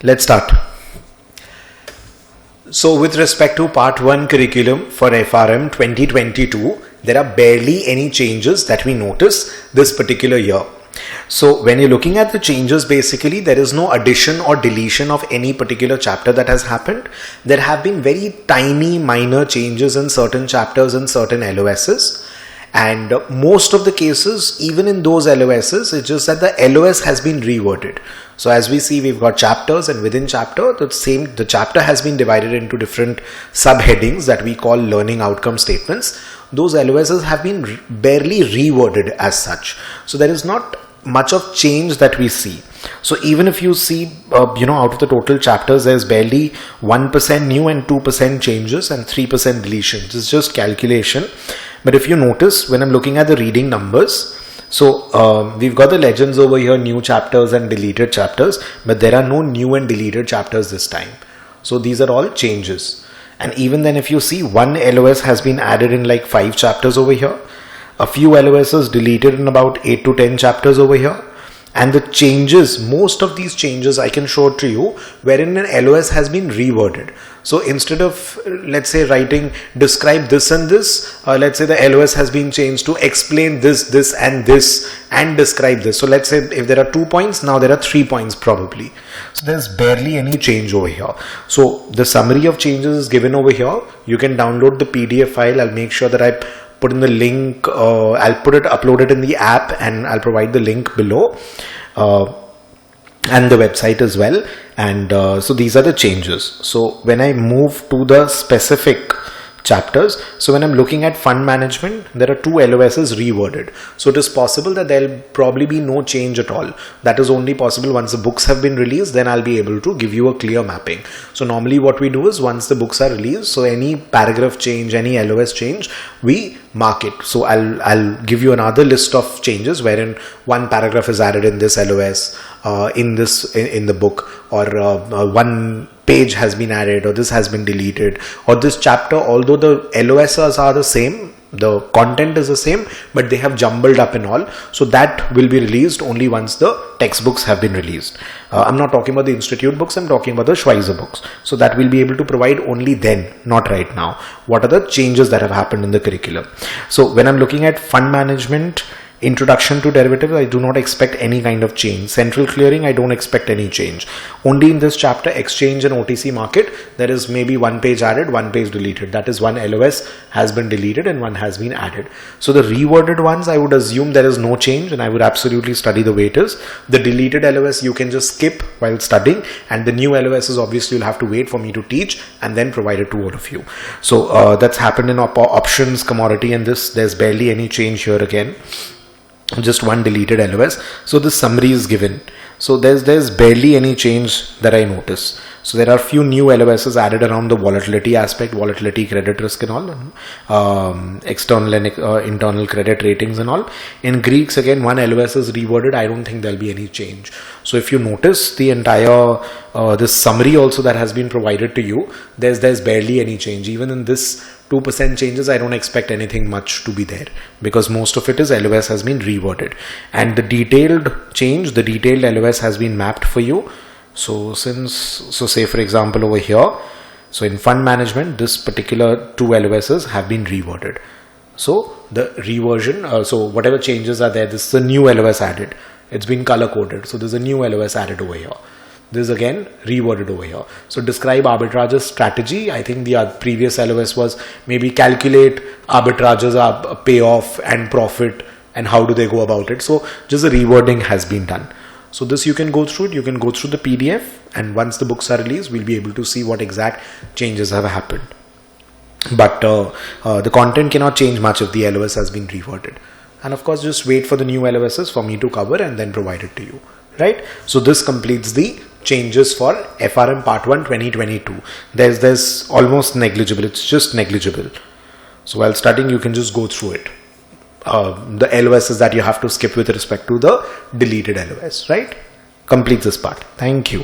Let's start. So with respect to part 1 curriculum for FRM 2022, there are barely any changes that we notice this particular year. So when you're looking at the changes, basically there is no addition or deletion of any particular chapter that has happened. There have been very tiny minor changes in certain chapters and certain LOSs. And most of the cases, even in those LOSs, it's just that the LOS has been reworded. So as we see, we've got chapters, and within chapter, the chapter has been divided into different subheadings that we call learning outcome statements. Those LOSs have been barely reworded as such. So there is not much of change that we see. So even if you see, out of the total chapters, there's barely 1% new and 2% changes and 3% deletions. It's just calculation. But if you notice, when I'm looking at the reading numbers, so we've got the legends over here, new chapters and deleted chapters, but there are no new and deleted chapters this time. So these are all changes. And even then, if you see, one LOS has been added in like 5 chapters over here. A few LOSs deleted in about 8 to 10 chapters over here. And the changes, most of these changes I can show it to you, wherein an LOS has been reworded. So instead of, let's say, writing describe this and this, let's say the LOS has been changed to explain this and describe this. So let's say if there are 2 points, now there are 3 points probably. So there's barely any change over here. So the summary of changes is given over here. You can download the PDF file. I'll make sure that I put in the link, upload it in the app, and I'll provide the link below and the website as well. And so these are the changes. So when I move to the specific chapters, so when I'm looking at fund management, there are 2 LOSs reworded. So it is possible that there'll probably be no change at all. That is only possible once the books have been released, then I'll be able to give you a clear mapping. So normally what we do is once the books are released, so any paragraph change, any LOS change, we mark it. So I'll give you another list of changes wherein one paragraph is added in this LOS, in the book, or one page has been added, or this has been deleted, or this chapter, although the LOSs are the same, the content is the same, but they have jumbled up and all. So that will be released only once the textbooks have been released. I'm not talking about the institute books, I'm talking about the Schweizer books. So that we'll be able to provide only then, not right now. What are the changes that have happened in the curriculum? So when I'm looking at fund management, introduction to derivatives, I do not expect any kind of change. Central clearing, I don't expect any change. Only in this chapter, exchange and OTC market, there is maybe 1 page added, 1 page deleted. That is, one LOS has been deleted and 1 has been added. So the reworded ones, I would assume there is no change, and I would absolutely study the way it is. The deleted LOS you can just skip while studying, and the new LOS is obviously you'll have to wait for me to teach and then provide it to all of you. So that's happened in options, commodity, and this. There's barely any change here again. Just 1 deleted LOS. So the summary is given. So there's barely any change that I notice. So there are few new LOSs added around the volatility aspect, volatility, credit risk and all, external and internal credit ratings and all. In Greeks, again, 1 LOS is reworded. I don't think there'll be any change. So if you notice the entire this summary also that has been provided to you, there's barely any change. Even in this 2% changes, I don't expect anything much to be there, because most of it is LOS has been reworded, and the detailed change, the detailed LOS has been mapped for you. So say for example over here, so in fund management, this particular 2 LOSs have been reworded. So the reversion, so whatever changes are there, this is a new LOS added. It's been color coded. So there's a new LOS added over here. This is again reworded over here. So describe arbitrage's strategy. I think the previous LOS was maybe calculate arbitrage's payoff and profit and how do they go about it. So just the rewording has been done. So this you can go through it. You can go through the PDF, and once the books are released, we'll be able to see what exact changes have happened. But the content cannot change much if the LOS has been reworded. And of course, just wait for the new LOSs for me to cover and then provide it to you. Right? So this completes the changes for FRM Part 1 2022. There's almost negligible. It's just negligible. So while studying, you can just go through it. The LOSs that you have to skip with respect to the deleted LOS, right? Complete this part. Thank you.